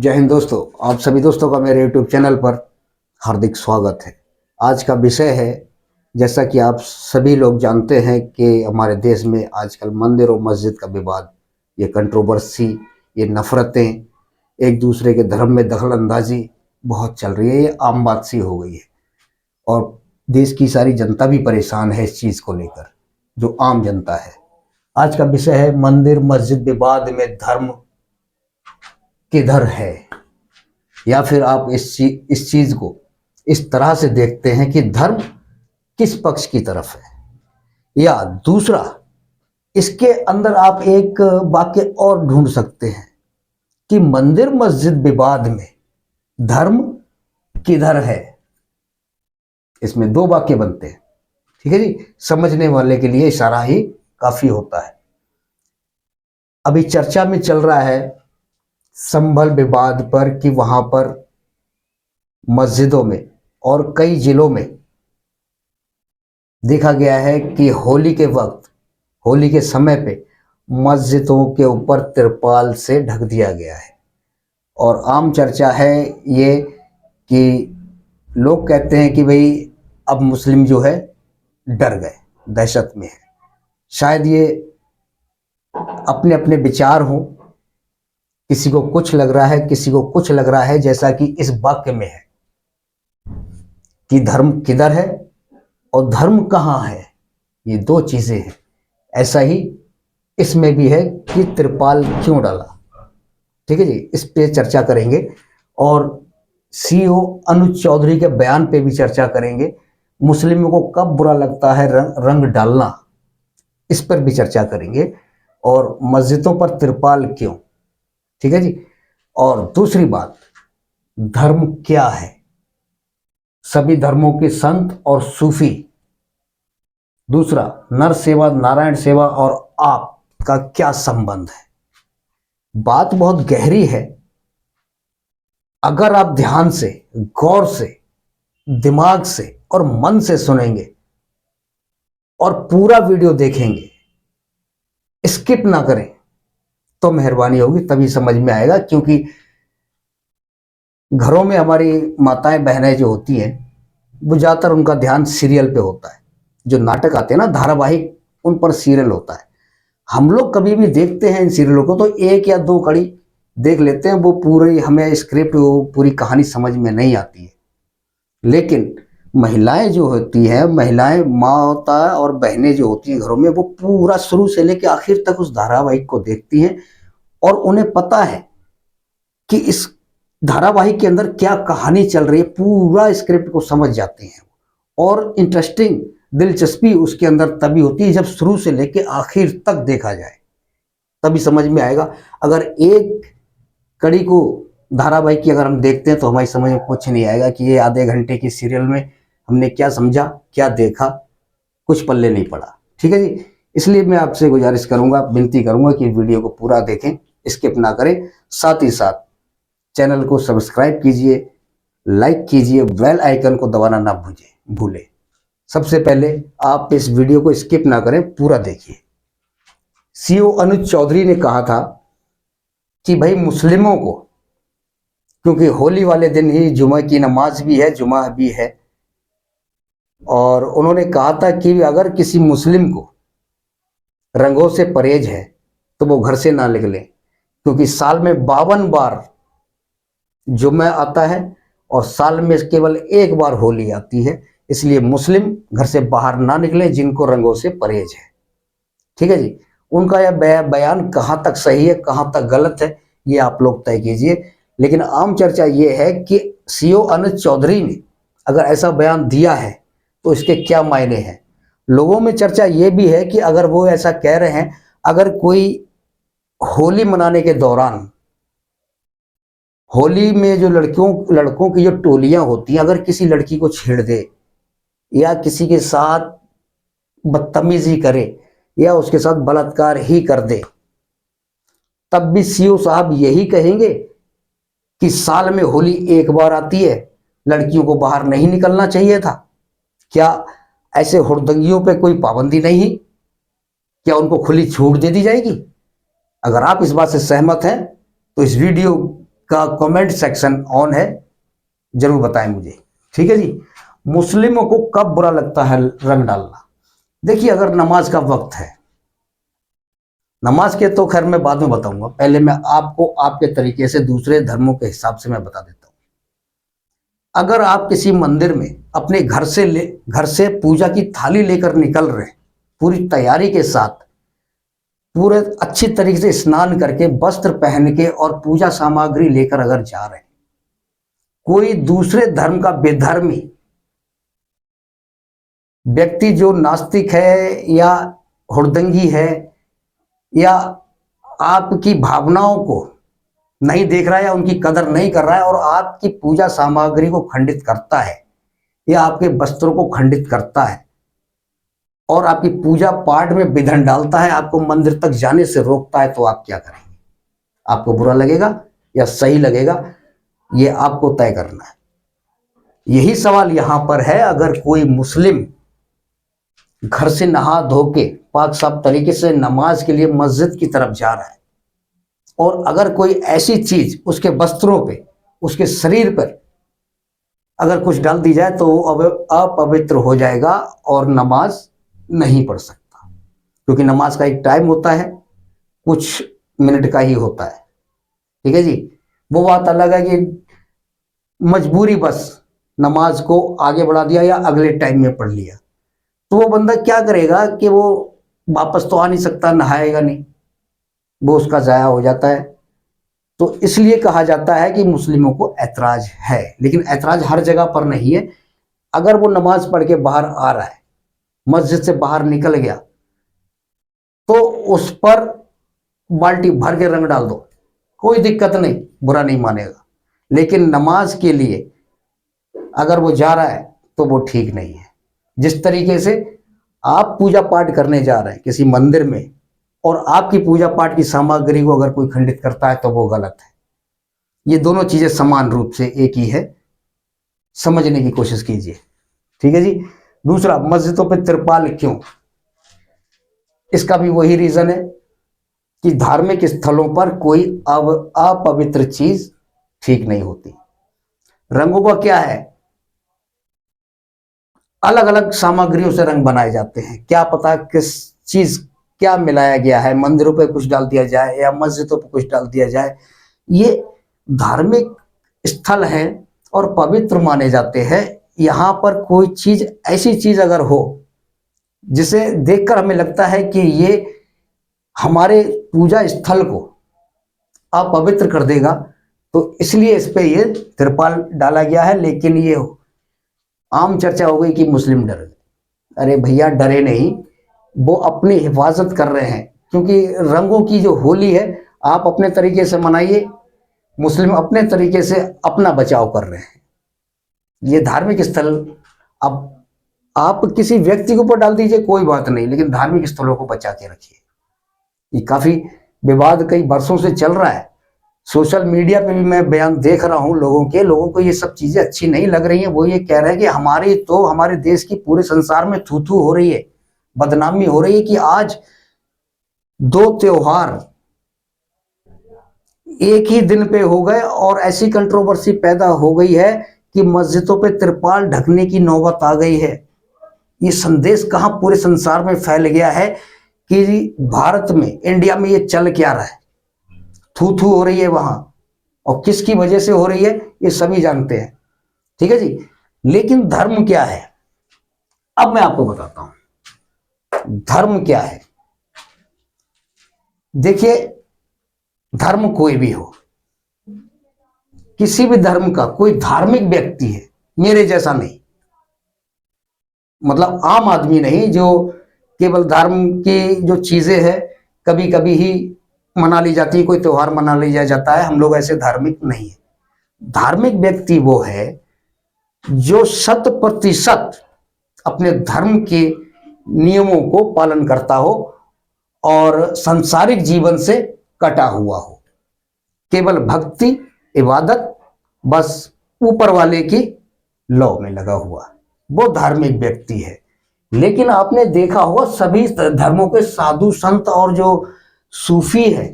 जय हिंद दोस्तों, आप सभी दोस्तों का मेरे YouTube चैनल पर हार्दिक स्वागत है। आज का विषय है, जैसा कि आप सभी लोग जानते हैं कि हमारे देश में आजकल मंदिर और मस्जिद का विवाद, ये कंट्रोवर्सी, ये नफ़रतें, एक दूसरे के धर्म में दखल अंदाजी बहुत चल रही है। ये आम बात सी हो गई है और देश की सारी जनता भी परेशान है इस चीज़ को लेकर, जो आम जनता है। आज का विषय है मंदिर मस्जिद विवाद में धर्म किधर है, या फिर आप इस चीज को इस तरह से देखते हैं कि धर्म किस पक्ष की तरफ है, या दूसरा इसके अंदर आप एक वाक्य और ढूंढ सकते हैं कि मंदिर मस्जिद विवाद में धर्म किधर है। इसमें दो वाक्य बनते हैं, ठीक है जी। समझने वाले के लिए इशारा ही काफी होता है। अभी चर्चा में चल रहा है संभल विवाद पर कि वहां पर मस्जिदों में और कई जिलों में देखा गया है कि होली के वक्त, होली के समय पे मस्जिदों के ऊपर तिरपाल से ढक दिया गया है। और आम चर्चा है ये कि लोग कहते हैं कि भाई अब मुस्लिम जो है डर गए, दहशत में है। शायद ये अपने अपने विचार हों, किसी को कुछ लग रहा है, किसी को कुछ लग रहा है, जैसा कि इस वाक्य में है कि धर्म किधर है और धर्म कहाँ है। ये दो चीजें हैं। ऐसा ही इसमें भी है कि तिरपाल क्यों डाला, ठीक है जी। इस पे चर्चा करेंगे और सीईओ अनुज चौधरी के बयान पे भी चर्चा करेंगे। मुस्लिमों को कब बुरा लगता है रंग डालना, इस पर भी चर्चा करेंगे। और मस्जिदों पर तिरपाल क्यों, ठीक है जी। और दूसरी बात, धर्म क्या है, सभी धर्मों के संत और सूफी। दूसरा, नर सेवा नारायण सेवा और आपका क्या संबंध है। बात बहुत गहरी है। अगर आप ध्यान से, गौर से, दिमाग से और मन से सुनेंगे और पूरा वीडियो देखेंगे, स्किप ना करें, तो मेहरबानी होगी, तभी समझ में आएगा। क्योंकि घरों में हमारी माताएं बहनें जो होती हैं, वो ज़्यादातर उनका ध्यान सीरियल पे होता है। जो नाटक आते हैं ना, धारावाहिक, उन पर सीरियल होता है। हम लोग कभी भी देखते हैं इन सीरियलों को तो एक या दो कड़ी देख लेते हैं, वो पूरी हमें स्क्रिप्ट, वो पूरी कहानी समझ में नहीं आती है। लेकिन महिलाएं जो होती हैं, महिलाएं, माता और बहनें जो होती हैं घरों में, वो पूरा शुरू से लेकर आखिर तक उस धारावाहिक को देखती हैं और उन्हें पता है कि इस धारावाहिक के अंदर क्या कहानी चल रही है। पूरा स्क्रिप्ट को समझ जाते हैं और इंटरेस्टिंग, दिलचस्पी उसके अंदर तभी होती है जब शुरू से लेकर आखिर तक देखा जाए, तभी समझ में आएगा। अगर एक कड़ी को, धारावाहिक की अगर हम देखते हैं तो हमारी समझ में कुछ नहीं आएगा कि ये आधे घंटे की सीरियल में हमने क्या समझा, क्या देखा, कुछ पल्ले नहीं पड़ा, ठीक है जी। इसलिए मैं आपसे गुजारिश करूंगा, विनती करूंगा कि वीडियो को पूरा देखें, स्किप ना करें। साथ ही साथ चैनल को सब्सक्राइब कीजिए, लाइक कीजिए, बेल आइकन को दबाना ना भूलें। सबसे पहले आप इस वीडियो को स्किप ना करें, पूरा देखिए। सीईओ अनुज चौधरी ने कहा था कि भाई मुस्लिमों को, क्योंकि होली वाले दिन ही जुमा की नमाज भी है, जुमा भी है, और उन्होंने कहा था कि अगर किसी मुस्लिम को रंगों से परहेज है तो वो घर से ना निकले, क्योंकि साल में 52 बार जुम्मा आता है और साल में केवल एक बार होली आती है। इसलिए मुस्लिम घर से बाहर ना निकले जिनको रंगों से परहेज है, ठीक है जी। उनका यह बयान कहाँ तक सही है, कहाँ तक गलत है, ये आप लोग तय कीजिए। लेकिन आम चर्चा ये है कि सीईओ अनुज चौधरी ने अगर ऐसा बयान दिया है तो इसके क्या मायने हैं। लोगों में चर्चा ये भी है कि अगर वो ऐसा कह रहे हैं, अगर कोई होली मनाने के दौरान, होली में जो लड़कों की जो टोलियां होती हैं, अगर किसी लड़की को छेड़ दे या किसी के साथ बदतमीजी करे या उसके साथ बलात्कार ही कर दे, तब भी सीईओ साहब यही कहेंगे कि साल में होली एक बार आती है, लड़कियों को बाहर नहीं निकलना चाहिए था। क्या ऐसे हुड़दंगियों पे कोई पाबंदी नहीं? क्या उनको खुली छूट दे दी जाएगी? अगर आप इस बात से सहमत हैं तो इस वीडियो का कमेंट सेक्शन ऑन है, जरूर बताएं मुझे। ठीक है जी। मुस्लिमों को कब बुरा लगता है रंग डालना? देखिए, अगर नमाज का वक्त है, नमाज के तो खैर मैं बाद में बताऊंगा, पहले मैं आपको आपके तरीके से दूसरे धर्मों के हिसाब से मैं बता देता हूं। अगर आप किसी मंदिर में अपने घर से पूजा की थाली लेकर निकल रहे हैं, पूरी तैयारी के साथ, पूरे अच्छी तरीके से स्नान करके, वस्त्र पहन के और पूजा सामग्री लेकर अगर जा रहे हैं, कोई दूसरे धर्म का बेधर्मी व्यक्ति जो नास्तिक है या हुड़दंगी है या आपकी भावनाओं को नहीं देख रहा है या उनकी कदर नहीं कर रहा है और आपकी पूजा सामग्री को खंडित करता है या आपके वस्त्रों को खंडित करता है और आपकी पूजा पाठ में विघ्न डालता है, आपको मंदिर तक जाने से रोकता है, तो आप क्या करेंगे? आपको बुरा लगेगा या सही लगेगा, ये आपको तय करना है। यही सवाल यहां पर है। अगर कोई मुस्लिम घर से नहा धो के पाक साफ तरीके से नमाज के लिए मस्जिद की तरफ जा रहा है और अगर कोई ऐसी चीज उसके वस्त्रों पे, उसके शरीर पर अगर कुछ डाल दी जाए तो वो अपवित्र हो जाएगा और नमाज नहीं पढ़ सकता, क्योंकि नमाज का एक टाइम होता है, कुछ मिनट का ही होता है। ठीक है जी। वो बात अलग है कि मजबूरी बस नमाज को आगे बढ़ा दिया या अगले टाइम में पढ़ लिया, तो वो बंदा क्या करेगा कि वो वापस तो आ नहीं सकता, नहाएगा नहीं, वो उसका जाया हो जाता है। तो इसलिए कहा जाता है कि मुस्लिमों को ऐतराज है, लेकिन ऐतराज हर जगह पर नहीं है। अगर वो नमाज पढ़ के बाहर आ रहा है, मस्जिद से बाहर निकल गया, तो उस पर बाल्टी भर के रंग डाल दो, कोई दिक्कत नहीं, बुरा नहीं मानेगा। लेकिन नमाज के लिए अगर वो जा रहा है तो वो ठीक नहीं है। जिस तरीके से आप पूजा पाठ करने जा रहे हैं किसी मंदिर में और आपकी पूजा पाठ की सामग्री को अगर कोई खंडित करता है तो वो गलत है। ये दोनों चीजें समान रूप से एक ही है, समझने की कोशिश कीजिए। ठीक है जी। दूसरा, मस्जिदों पे तिरपाल क्यों? इसका भी वही रीजन है कि धार्मिक स्थलों पर कोई अपवित्र चीज ठीक नहीं होती। रंगों का क्या है, अलग अलग सामग्रियों से रंग बनाए जाते हैं, क्या पता किस चीज क्या मिलाया गया है, मंदिरों पे कुछ डाल दिया जाए या मस्जिदों पे कुछ डाल दिया जाए। ये धार्मिक स्थल है और पवित्र माने जाते हैं। यहाँ पर कोई चीज, ऐसी चीज अगर हो जिसे देखकर हमें लगता है कि ये हमारे पूजा स्थल को अपवित्र कर देगा, तो इसलिए इस पे ये तिरपाल डाला गया है। लेकिन ये आम चर्चा हो गई कि मुस्लिम डर गए। अरे भैया, डरे नहीं, वो अपनी हिफाजत कर रहे हैं, क्योंकि रंगों की जो होली है आप अपने तरीके से मनाइए, मुस्लिम अपने तरीके से अपना बचाव कर रहे हैं। ये धार्मिक स्थल, अब आप किसी व्यक्ति के ऊपर डाल दीजिए कोई बात नहीं, लेकिन धार्मिक स्थलों को बचा के रखिए। ये काफी विवाद कई वर्षों से चल रहा है, सोशल मीडिया पे भी मैं बयान देख रहा हूं लोगों को ये सब चीजें अच्छी नहीं लग रही हैं। वो ये कह रहे हैं कि हमारे देश की पूरे संसार में थू थू हो रही है, बदनामी हो रही है कि आज दो त्योहार एक ही दिन पे हो गए और ऐसी कंट्रोवर्सी पैदा हो गई है कि मस्जिदों पे तिरपाल ढकने की नौबत आ गई है। ये संदेश कहां पूरे संसार में फैल गया है कि भारत में, इंडिया में ये चल क्या रहा है, थू थू हो रही है वहां, और किसकी वजह से हो रही है ये सभी जानते हैं। ठीक है जी। लेकिन धर्म क्या है, अब मैं आपको बताता हूं धर्म क्या है। देखिए, धर्म कोई भी हो, किसी भी धर्म का कोई धार्मिक व्यक्ति है, मेरे जैसा नहीं, मतलब आम आदमी नहीं जो केवल धर्म की जो चीजें हैं कभी कभी ही मना ली जाती है, कोई त्योहार मना लिया जाता है, हम लोग ऐसे धार्मिक नहीं है। धार्मिक व्यक्ति वो है जो 100% अपने धर्म के नियमों को पालन करता हो और सांसारिक जीवन से कटा हुआ हो, केवल भक्ति इबादत बस ऊपर वाले की लौ में लगा हुआ, वो धार्मिक व्यक्ति है। लेकिन आपने देखा होगा सभी धर्मों के साधु संत और जो सूफी है,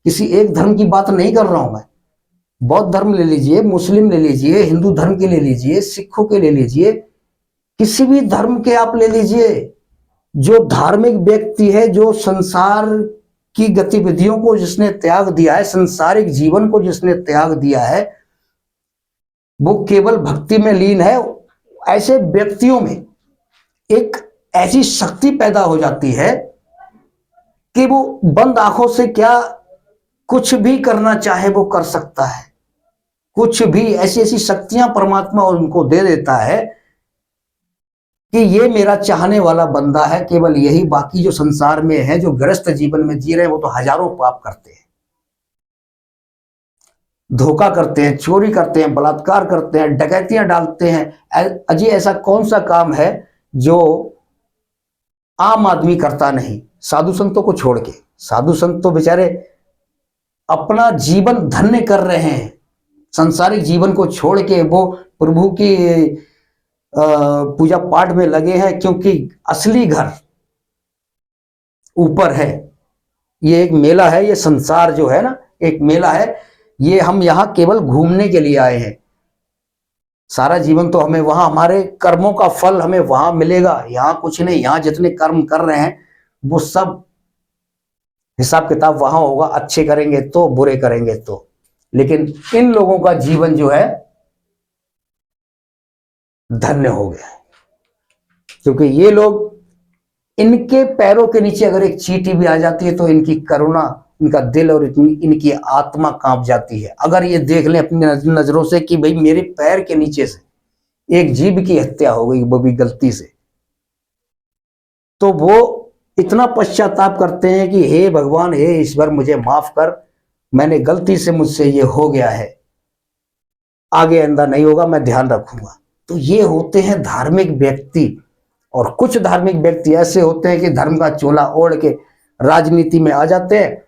किसी एक धर्म की बात नहीं कर रहा हूं मैं, बौद्ध धर्म ले लीजिए, मुस्लिम ले लीजिए, हिंदू धर्म के ले लीजिए, सिखों के ले लीजिए, किसी भी धर्म के आप ले लीजिए, जो धार्मिक व्यक्ति है, जो संसार की गतिविधियों को जिसने त्याग दिया है, संसारिक जीवन को जिसने त्याग दिया है, वो केवल भक्ति में लीन है, ऐसे व्यक्तियों में एक ऐसी शक्ति पैदा हो जाती है कि वो बंद आंखों से क्या कुछ भी करना चाहे वो कर सकता है। कुछ भी ऐसी ऐसी शक्तियां परमात्मा उनको दे देता है कि ये मेरा चाहने वाला बंदा है, केवल यही। बाकी जो संसार में है, जो ग्रस्त जीवन में जी रहे हैं, वो तो हजारों पाप करते हैं, धोखा करते हैं, चोरी करते हैं, बलात्कार करते हैं, डकैतियां डालते हैं। अजी ऐसा कौन सा काम है जो आम आदमी करता नहीं, साधु संतों को छोड़ के। साधु संत तो बेचारे अपना जीवन धन्य कर रहे हैं, संसारिक जीवन को छोड़ के वो प्रभु की पूजा पाठ में लगे हैं, क्योंकि असली घर ऊपर है। ये एक मेला है, ये संसार जो है ना एक मेला है, ये हम यहां केवल घूमने के लिए आए हैं। सारा जीवन तो हमें वहां, हमारे कर्मों का फल हमें वहां मिलेगा, यहां कुछ नहीं। यहां जितने कर्म कर रहे हैं वो सब हिसाब किताब वहां होगा, अच्छे करेंगे तो, बुरे करेंगे तो। लेकिन इन लोगों का जीवन जो है धन्य हो गया, क्योंकि ये लोग, इनके पैरों के नीचे अगर एक चींटी भी आ जाती है तो इनकी करुणा, इनका दिल और इनकी आत्मा कांप जाती है। अगर ये देख लें अपनी नजरों से कि भाई मेरे पैर के नीचे से एक जीव की हत्या हो गई, वो भी गलती से, तो वो इतना पश्चाताप करते हैं कि हे भगवान, हे ईश्वर, मुझे माफ कर, मैंने गलती से, मुझसे ये हो गया है, आगे आइंदा नहीं होगा, मैं ध्यान रखूंगा। तो ये होते हैं धार्मिक व्यक्ति। और कुछ धार्मिक व्यक्ति ऐसे होते हैं कि धर्म का चोला ओढ़ के राजनीति में आ जाते हैं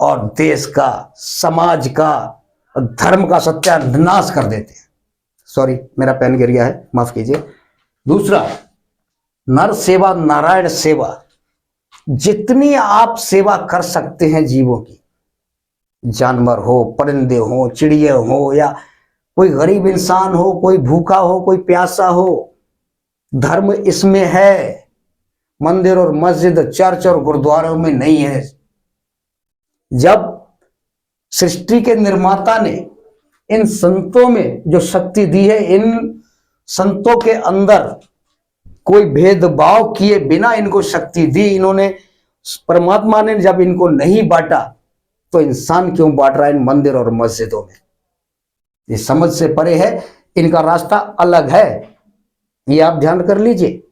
और देश का, समाज का, धर्म का सत्यानाश कर देते हैं। सॉरी, मेरा पेन गिर गया है, माफ कीजिए। दूसरा, नर सेवा नारायण सेवा। जितनी आप सेवा कर सकते हैं जीवों की, जानवर हो, परिंदे हो, चिड़िए हो, या कोई गरीब इंसान हो, कोई भूखा हो, कोई प्यासा हो, धर्म इसमें है। मंदिर और मस्जिद, चर्च और गुरुद्वारों में नहीं है। जब सृष्टि के निर्माता ने इन संतों में जो शक्ति दी है, इन संतों के अंदर कोई भेदभाव किए बिना इनको शक्ति दी, इन्होंने, परमात्मा ने जब इनको नहीं बांटा, तो इंसान क्यों बांट रहा है इन मंदिर और मस्जिदों में? ये समझ से परे है, इनका रास्ता अलग है, ये आप ध्यान कर लीजिए।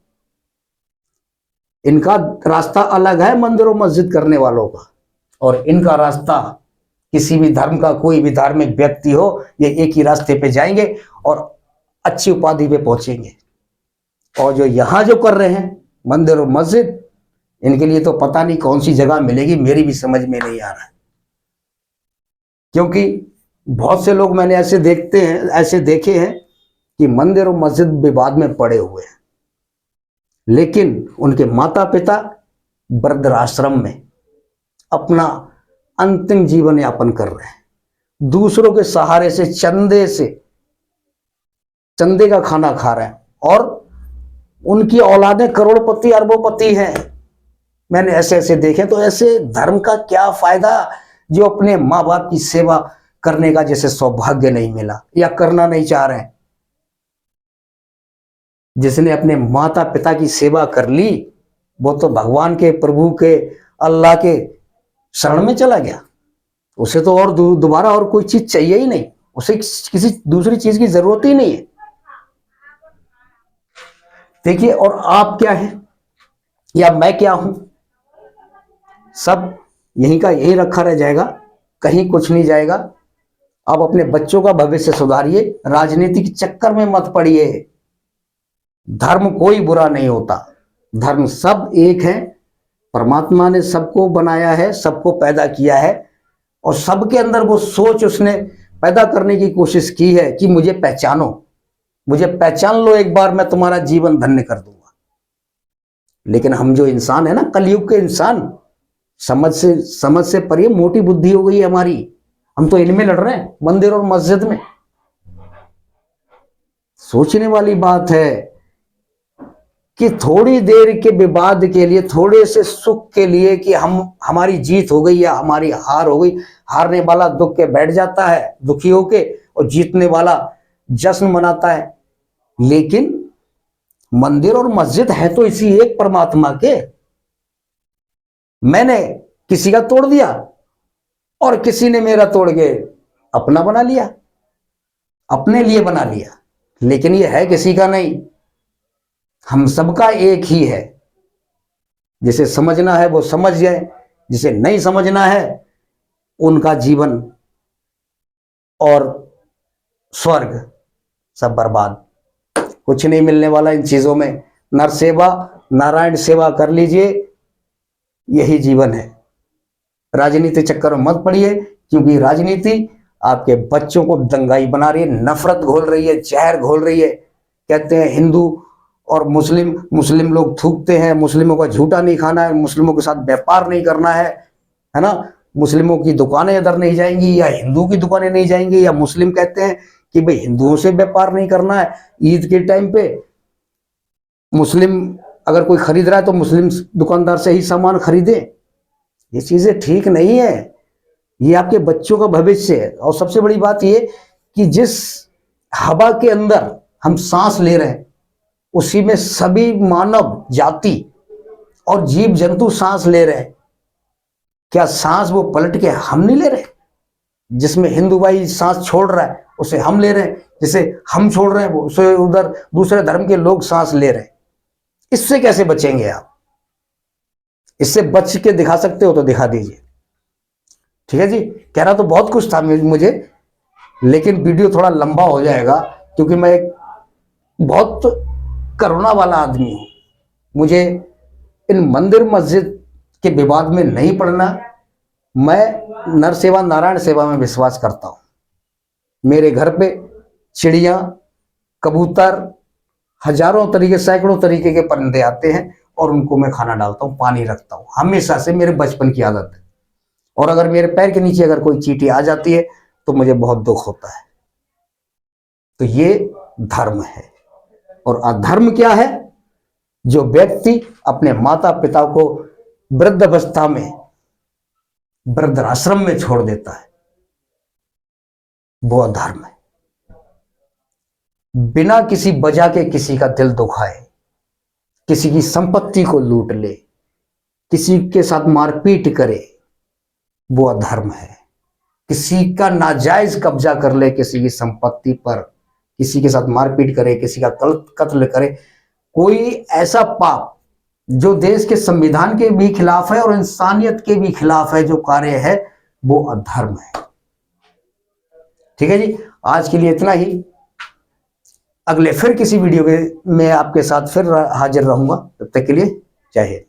इनका रास्ता अलग है मंदिर और मस्जिद करने वालों का, और इनका रास्ता, किसी भी धर्म का कोई भी धार्मिक व्यक्ति हो, ये एक ही रास्ते पे जाएंगे और अच्छी उपाधि पे पहुंचेंगे। और जो यहां जो कर रहे हैं मंदिर और मस्जिद, इनके लिए तो पता नहीं कौन सी जगह मिलेगी, मेरी भी समझ में नहीं आ रहा है। क्योंकि बहुत से लोग मैंने ऐसे देखे हैं कि मंदिर और मस्जिद विवाद में पड़े हुए हैं, लेकिन उनके माता पिता वृद्धाश्रम में अपना अंतिम जीवन यापन कर रहे हैं, दूसरों के सहारे से, चंदे का खाना खा रहे हैं, और उनकी औलादें करोड़पति अरबोपति हैं। मैंने ऐसे ऐसे देखे। तो ऐसे धर्म का क्या फायदा जो अपने माँ बाप की सेवा करने का जैसे सौभाग्य नहीं मिला या करना नहीं चाह रहे हैं। जिसने अपने माता पिता की सेवा कर ली, वो तो भगवान के, प्रभु के, अल्लाह के शरण में चला गया। उसे तो और दोबारा और कोई चीज चाहिए ही नहीं, उसे किसी दूसरी चीज की जरूरत ही नहीं है। देखिए, और आप क्या है या मैं क्या हूं, सब यहीं का यहीं रखा रह जाएगा, कहीं कुछ नहीं जाएगा। आप अपने बच्चों का भविष्य सुधारिए, राजनीति के चक्कर में मत पड़िए। धर्म कोई बुरा नहीं होता, धर्म सब एक है। परमात्मा ने सबको बनाया है, सबको पैदा किया है, और सबके अंदर वो सोच उसने पैदा करने की कोशिश की है कि मुझे पहचानो, मुझे पहचान लो एक बार, मैं तुम्हारा जीवन धन्य कर दूंगा। लेकिन हम जो इंसान है ना, कलयुग के इंसान, समझ से परे मोटी बुद्धि हो गई है हमारी। हम तो इनमें लड़ रहे हैं, मंदिर और मस्जिद में। सोचने वाली बात है कि थोड़ी देर के विवाद के लिए, थोड़े से सुख के लिए कि हमारी जीत हो गई या हमारी हार हो गई, हारने वाला दुख के बैठ जाता है दुखी होके, और जीतने वाला जश्न मनाता है। लेकिन मंदिर और मस्जिद है तो इसी एक परमात्मा के। मैंने किसी का तोड़ दिया और किसी ने मेरा तोड़ के अपना बना लिया, अपने लिए बना लिया, लेकिन ये है किसी का नहीं, हम सबका एक ही है। जिसे समझना है वो समझ जाए, जिसे नहीं समझना है उनका जीवन और स्वर्ग सब बर्बाद, कुछ नहीं मिलने वाला इन चीजों में। नर सेवा नारायण सेवा कर लीजिए, यही जीवन है। राजनीति चक्कर में मत पड़िए, क्योंकि राजनीति आपके बच्चों को दंगाई बना रही है, नफरत घोल रही है, जहर घोल रही है। कहते हैं हिंदू और मुस्लिम लोग थूकते हैं, मुस्लिमों का झूठा नहीं खाना है, मुस्लिमों के साथ व्यापार नहीं करना है ना, मुस्लिमों की दुकानें इधर नहीं जाएंगी या हिंदू की दुकानें नहीं जाएंगी, या मुस्लिम कहते हैं कि भाई हिंदुओं से व्यापार नहीं करना है। ईद के टाइम पे मुस्लिम अगर कोई खरीद रहा है तो मुस्लिम दुकानदार से ही सामान खरीदे। ये चीजें ठीक नहीं है, ये आपके बच्चों का भविष्य है। और सबसे बड़ी बात ये कि जिस हवा के अंदर हम सांस ले रहे हैं उसी में सभी मानव जाति और जीव जंतु सांस ले रहे हैं। क्या सांस वो पलट के हम नहीं ले रहे? जिसमें हिंदू भाई सांस छोड़ रहा है उसे हम ले रहे हैं, जिसे हम छोड़ रहे हैं वो उसे उधर दूसरे धर्म के लोग सांस ले रहे हैं। इससे कैसे बचेंगे आप? इससे बच के दिखा सकते हो तो दिखा दीजिए। ठीक है जी, कहना तो बहुत कुछ था मुझे, लेकिन वीडियो थोड़ा लंबा हो जाएगा क्योंकि मैं एक बहुत करुणा वाला आदमी हूं। मुझे इन मंदिर मस्जिद के विवाद में नहीं पड़ना। मैं नर सेवा नारायण सेवा में विश्वास करता हूं। मेरे घर पे चिड़िया, कबूतर, हजारों तरीके, सैकड़ों तरीके के परिंदे आते हैं और उनको मैं खाना डालता हूं, पानी रखता हूं, हमेशा से मेरे बचपन की आदत है। और अगर मेरे पैर के नीचे अगर कोई चींटी आ जाती है तो मुझे बहुत दुख होता है। तो ये धर्म है। और अधर्म क्या है? जो व्यक्ति अपने माता पिता को वृद्ध अवस्था में वृद्धाश्रम में छोड़ देता है वो अधर्म है। बिना किसी वजह के किसी का दिल दुखाए, किसी की संपत्ति को लूट ले, किसी के साथ मारपीट करे, वो अधर्म है। किसी का नाजायज कब्जा कर ले किसी की संपत्ति पर, किसी के साथ मारपीट करे, किसी का कत्ल करे, कोई ऐसा पाप जो देश के संविधान के भी खिलाफ है और इंसानियत के भी खिलाफ है, जो कार्य है वो अधर्म है। ठीक है जी, आज के लिए इतना ही। अगले फिर किसी वीडियो में आपके साथ फिर हाजिर रहूंगा। तब तक के लिए जय हिंद।